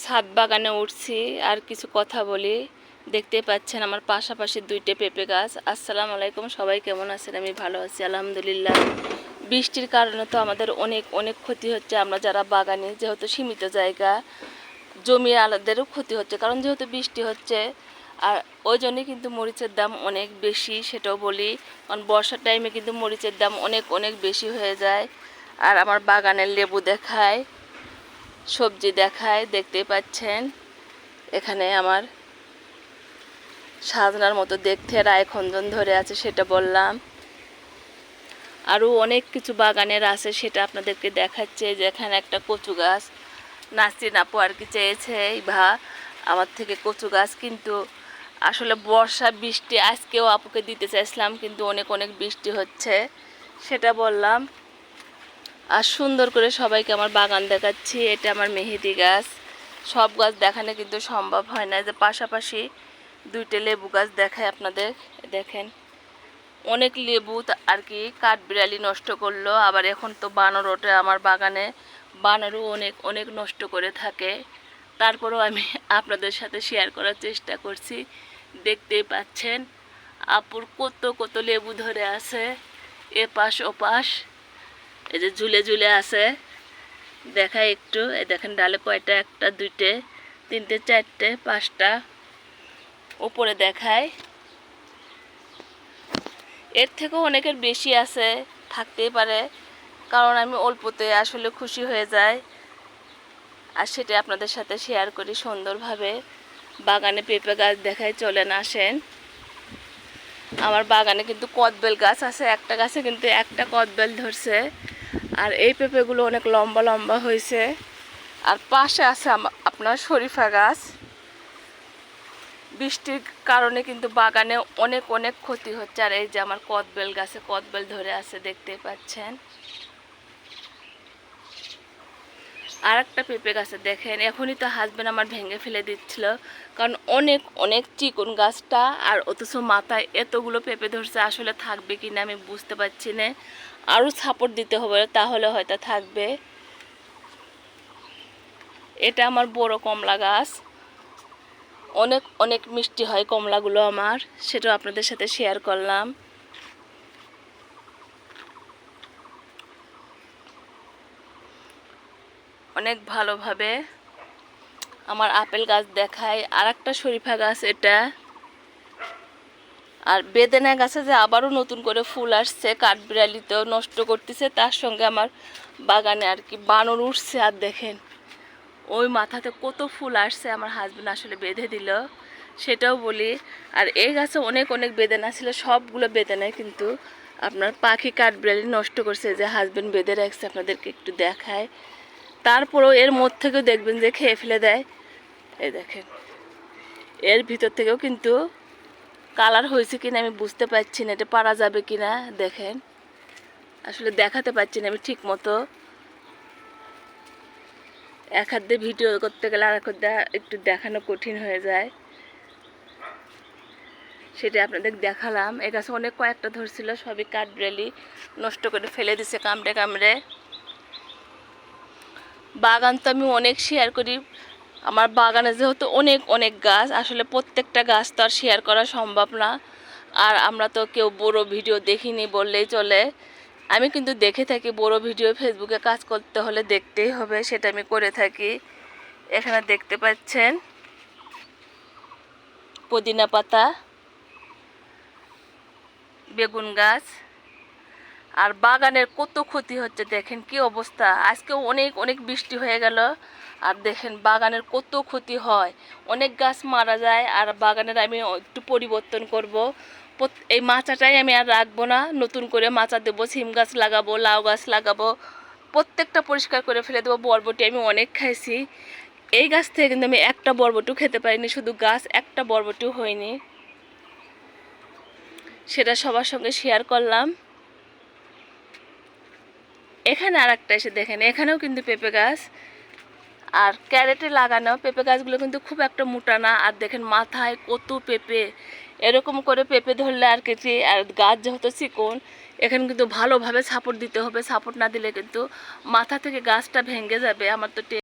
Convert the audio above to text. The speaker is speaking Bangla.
ছাদ বাগানে উঠছি আর কিছু কথা বলি। দেখতেই পাচ্ছেন আমার পাশাপাশি দুইটা পেঁপে গাছ। আসসালামু আলাইকুম, সবাই কেমন আছেন? আমি ভালো আছি আলহামদুলিল্লাহ। বৃষ্টির কারণে তো আমাদের অনেক অনেক ক্ষতি হচ্ছে। আমরা যারা বাগানি, যেহেতু সীমিত জায়গা, জমি আলাদেরও ক্ষতি হচ্ছে, কারণ যেহেতু বৃষ্টি হচ্ছে। আর ওই জন্যই কিন্তু মরিচের দাম অনেক বেশি, সেটাও বলি। কারণ বর্ষার টাইমে কিন্তু মরিচের দাম অনেক অনেক বেশি হয়ে যায়। আর আমার বাগানের লেবু দেখায়, সবজি দেখায়, দেখতেই পাচ্ছেন। এখানে আমার সাজনার মতো দেখতে রায়খঞ্জন ধরে আছে, সেটা বললাম। আরও অনেক কিছু বাগানের আছে, সেটা আপনাদেরকে দেখাচ্ছে। যেখানে একটা কচু গাছ, নাসরিন আপু আর কি চেয়েছে আমার থেকে কচু গাছ, কিন্তু আসলে বর্ষা বৃষ্টি আজকেও আপুকে দিতে চাইছিলাম, কিন্তু অনেক অনেক বৃষ্টি হচ্ছে, সেটা বললাম। আর সুন্দর করে সবাইকে আমার বাগান দেখাচ্ছি। এটা আমার মেহেদি গাছ। সব গাছ দেখানো কিন্তু সম্ভব হয় না। যে পাশাপাশি দুইটা লেবু গাছ দেখায় আপনাদের, দেখেন। অনেক লেবু আর কি কাঠবিড়ালি নষ্ট করলো। আবার এখন তো বানর ওঠে আমার বাগানে, বানরও অনেক অনেক নষ্ট করে থাকে। তারপরেও আমি আপনাদের সাথে শেয়ার করার চেষ্টা করছি। দেখতেই পাচ্ছেন আপুর কত কত লেবু ধরে আছে, এপাশ ওপাশ, এই যে ঝুলে ঝুলে আছে। দেখায় একটু, এই দেখেন ডালে কয়টা, একটা, দুইটে, তিনটে, চারটে, পাঁচটা, উপরে দেখায়। এর থেকেও অনেকের বেশি আছে, থাকতেই পারে, কারণ আমি অল্পতে আসলে খুশি হয়ে যাই। আর সেটা আপনাদের সাথে শেয়ার করি সুন্দরভাবে। বাগানে পেঁপে গাছ দেখায়, চলেন আসেন। আমার বাগানে কিন্তু কদবেল গাছ আছে, একটা গাছে কিন্তু একটা কদবেল ধরছে। আর এই পেঁপেগুলো অনেক লম্বা লম্বা হয়েছে। আর পাশে আছে আপনার শরীফা গাছ। বৃষ্টির কারণে কিন্তু বাগানে অনেক অনেক ক্ষতি হচ্ছে। আর এই যে আমার কদবেল গাছে কদবেল ধরে আছে, দেখতেই পাচ্ছেন। আর একটা পেঁপে গাছে দেখেন, এখনই তো হাজবেন্ড আমার ভেঙে ফেলে দিচ্ছিল, কারণ অনেক অনেক চিকন গাছটা, আর অথচ মাথায় এতগুলো পেঁপে ধরছে। আসলে থাকবে কি না আমি বুঝতে পারছি না, আরও সাপোর্ট দিতে হবে, তাহলে হয়তো থাকবে। এটা আমার বড় কমলা গাছ, অনেক অনেক মিষ্টি হয় কমলাগুলো আমার, সেটাও আপনাদের সাথে শেয়ার করলাম। অনেক ভালোভাবে আমার আপেল গাছ দেখায়। আর একটা শরীফা গাছ এটা। আর বেদেনা গাছে যে আবারও নতুন করে ফুল আসছে, কাঠবিড়ালিতেও নষ্ট করতেছে, তার সঙ্গে আমার বাগানে আর কি বানর উঠছে। আর দেখেন ওই মাথাতে কত ফুল আসছে, আমার হাজবেন্ড আসলে বেঁধে দিল, সেটাও বলি। আর এই গাছে অনেক অনেক বেদেনা ছিল, সবগুলো বেদেনায় কিন্তু আপনার পাখি কাঠবিড়ালি নষ্ট করছে, যে হাজবেন্ড বেঁধে রাখছে, আপনাদেরকে একটু দেখায়। তারপরেও এর মধ্যে থেকেও দেখবেন যে খেয়ে ফেলে দেয়। এই দেখেন, এর ভিতর থেকেও কিন্তু কালার হয়েছে কিনা আমি বুঝতে পারছি না, এটা পারা যাবে কিনা দেখেন। আসলে দেখাতে পারছি না আমি ঠিক মতো, এক হাত দিয়ে ভিডিও করতে গেলে আর এক হাত দিয়ে একটু দেখানো কঠিন হয়ে যায়, সেটা আপনাদের দেখালাম। এ গাছে অনেক কয়েকটা ধরছিল, সবই কাঠবিড়ালি নষ্ট করে ফেলে দিছে কামড়ে কামড়ে। বাগান তো আমি অনেক শেয়ার করি। আমার বাগানে যেহেতু অনেক অনেক গাছ, আসলে প্রত্যেকটা গাছ তো আর শেয়ার করা সম্ভব না। আর আমরা তো কেউ বড় ভিডিও দেখিনি বললেই চলে। আমি কিন্তু দেখে থাকি বড় ভিডিও, ফেসবুকে কাজ করতে হলে দেখতেই হবে, সেটা আমি করে থাকি। এখানে দেখতে পাচ্ছেন পুদিনা পাতা, বেগুন গাছ। আর বাগানের কত ক্ষতি হচ্ছে, দেখেন কি অবস্থা। আজকেও অনেক অনেক বৃষ্টি হয়ে গেল, আর দেখেন বাগানের কত ক্ষতি হয়, অনেক গাছ মারা যায়। আর বাগানের আমি একটু পরিবর্তন করব, এই মাচাটাই আমি আর রাখবো না, নতুন করে মাচা দেবো, সিম গাছ লাগাবো, লাউ গাছ লাগাবো, প্রত্যেকটা পরিষ্কার করে ফেলে দেবো। বরবটি আমি অনেক খাইছি, এই গাছ থেকে কিন্তু আমি একটা বরবটিও খেতে পারিনি, শুধু গাছ, একটা বরবটিও হয়নি, সেটা সবার সঙ্গে শেয়ার করলাম। এখানে আর একটা এসে দেখেন, এখানেও কিন্তু পেঁপে গাছ, আর ক্যারেটে লাগানো পেঁপে গাছগুলো কিন্তু খুব একটা মোটা না। আর দেখেন মাথায় কত পেঁপে, এরকম করে পেঁপে ধরলে আর কেটে, আর গাছ যেহেতু চিকন, এখানে কিন্তু ভালোভাবে সাপোর্ট দিতে হবে, সাপোর্ট না দিলে কিন্তু মাথা থেকে গাছটা ভেঙে যাবে। আমার তো